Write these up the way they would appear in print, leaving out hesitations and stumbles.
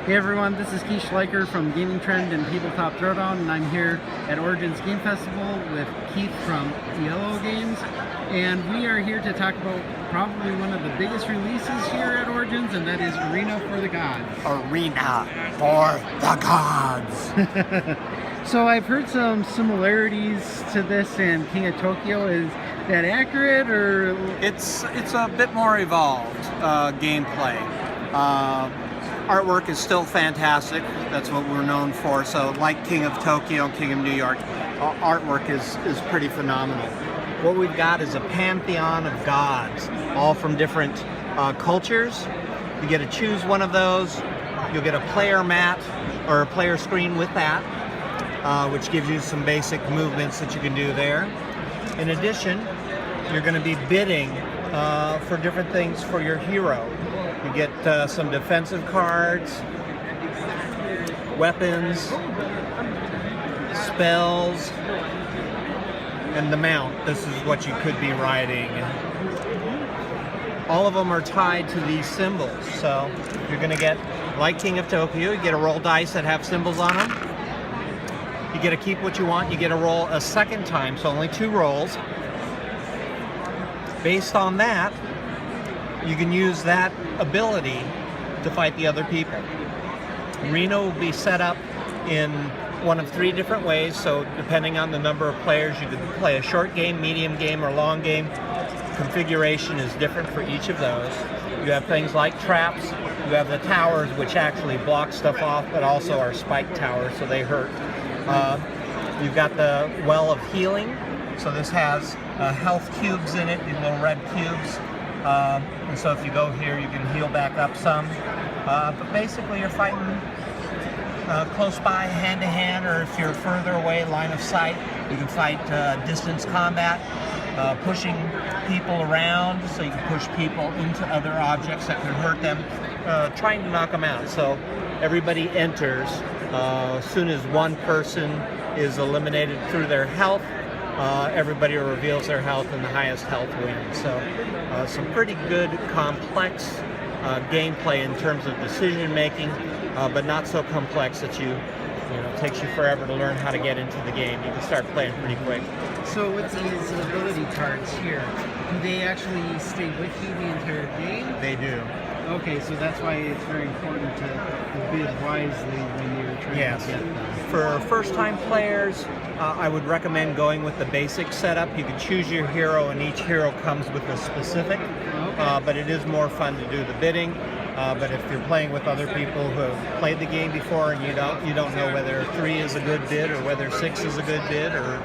Hey everyone, this is Keith Schleicher from Gaming Trend and Tabletop Throwdown, and I'm here at Origins Game Festival with Keith from Iello Games, and we are here to talk about probably one of the biggest releases here at Origins, and that is Arena for the Gods. Arena for the Gods. So I've heard some similarities to this and King of Tokyo. Is that accurate, or? It's a bit more evolved gameplay. Artwork is still fantastic. That's what we're known for. So like King of Tokyo and King of New York, artwork is pretty phenomenal. What we've got is a pantheon of gods, all from different cultures. You get to choose one of those. You'll get a player mat or a player screen with that, which gives you some basic movements that you can do there. In addition, you're going to be bidding for different things for your hero. You get some defensive cards, weapons, spells, and the mount. This is what you could be riding. All of them are tied to these symbols. So you're going to get, like King of Tokyo, you get to roll dice that have symbols on them. You get to keep what you want. You get to roll a second time, so only 2 rolls. Based on that, you can use that ability to fight the other people. Arena will be set up in one of 3 different ways, so depending on the number of players, you can play a short game, medium game, or long game. Configuration is different for each of those. You have things like traps. You have the towers, which actually block stuff off, but also are spike towers, so they hurt. You've got the Well of Healing, so this has health cubes in it, these little red cubes. And so if you go here, you can heal back up some. But basically you're fighting close by, hand to hand, or if you're further away, line of sight, you can fight distance combat, pushing people around, so you can push people into other objects that could hurt them, trying to knock them out. So everybody enters. As soon as one person is eliminated through their health, everybody reveals their health, and the highest health wins. So some pretty good complex gameplay in terms of decision making, but not so complex that it takes you forever to learn how to get into the game. You can start playing pretty quick. So with these ability cards here, do they actually stay with you the entire game? They do. Okay, so that's why it's very important to bid wisely when you're trying to get them. For first-time players, I would recommend going with the basic setup. You can choose your hero, and each hero comes with a specific, but it is more fun to do the bidding. But if you're playing with other people who have played the game before and you don't know whether 3 is a good bid or whether 6 is a good bid, or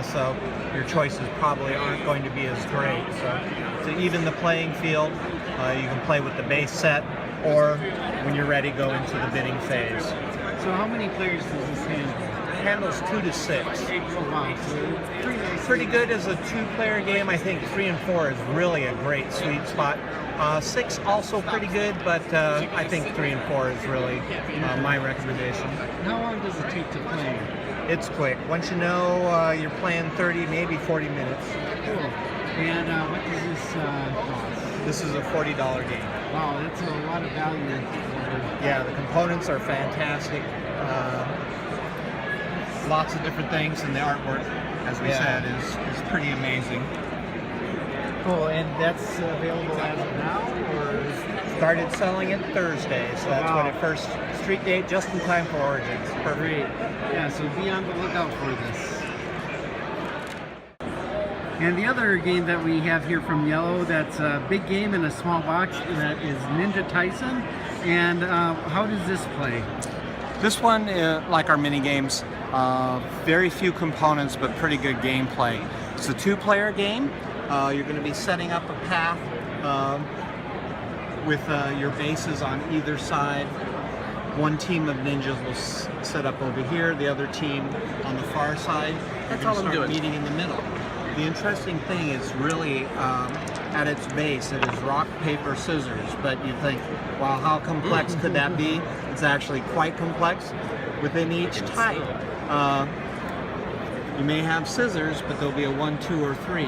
so your choices probably aren't going to be as great. So to even the playing field, you can play with the base set, or when you're ready, go into the bidding phase. So how many players does this handle? It handles 2 to 6. Oh, wow. So pretty good as a 2-player game. I think 3 and 4 is really a great sweet spot. 6 also pretty good, but I think 3 and 4 is really my recommendation. How long does it take to play? It's quick. Once you know you're playing 30, maybe 40 minutes. Cool. And what does this cost? This is a $40 game. Wow, that's a lot of value. Yeah, the components are fantastic. Lots of different things, and the artwork, as we said, is pretty amazing. Cool, and that's available as of now, or? Started selling it Thursday, so that's when it first, street date, just in time for Origins. Great. Yeah, so be on the lookout for this. And the other game that we have here from Iello, that's a big game in a small box, that is Ninja Taisen. And how does this play? This one, like our mini games, very few components, but pretty good gameplay. It's a 2-player game. You're going to be setting up a path with your bases on either side. One team of ninjas will set up over here, the other team on the far side. That's all I'm doing. Meeting in the middle. The interesting thing is really at its base, it is rock, paper, scissors. But you think, wow, how complex could that be? It's actually quite complex. Within each type, you may have scissors, but there'll be a 1, 2, or 3.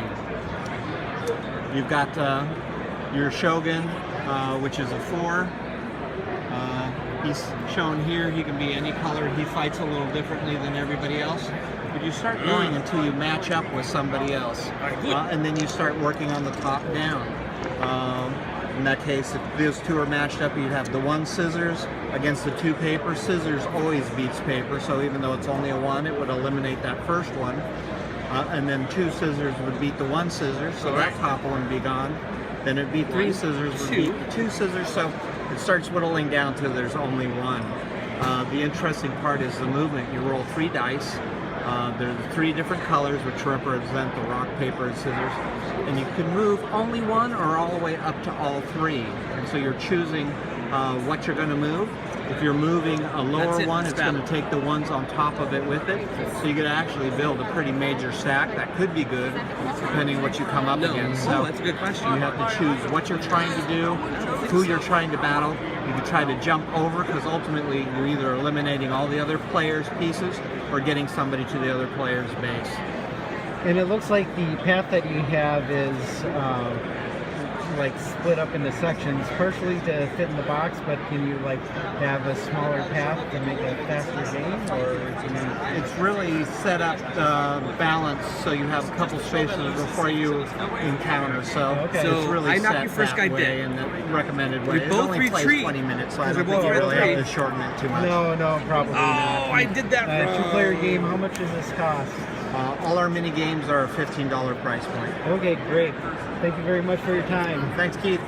You've got your shogun, which is a 4. He's shown here. He can be any color. He fights a little differently than everybody else. But you start going until you match up with somebody else. And then you start working on the top down. In that case, if those two are matched up, you'd have the 1 scissors against the 2 paper. Scissors always beats paper, so even though it's only a 1, it would eliminate that first one. And then 2 scissors would beat the 1 scissors, so that top one would be gone. Then it'd be 3 scissors would beat the 2 scissors, so it starts whittling down to there's only 1. The interesting part is the movement. You roll 3 dice. There are 3 different colors which represent the rock, paper, and scissors. And you can move only 1 or all the way up to all 3. And so you're choosing what you're going to move. If you're moving a lower one, it's going to take the ones on top of it with it. So you could actually build a pretty major stack. That could be good, depending what you come up against. So that's a good question. You have to choose what you're trying to do, who you're trying to battle. You can try to jump over, because ultimately you're either eliminating all the other players' pieces or getting somebody to the other player's base. And it looks like the path that you have is like split up into sections, partially to fit in the box, but can you like have a smaller path to make a faster game, or can you... It's really set up balanced so you have a couple spaces before you encounter. So it's really I set knocked your first that guy way dead. in the recommended way. We It both only plays retreat. 20 minutes, so I Because don't we think both you really have retreat. to shorten it too much. No, probably not. I did that wrong. 2-player game, how much does this cost? All our mini games are a $15 price point. Okay, great. Thank you very much for your time. Thanks, Keith.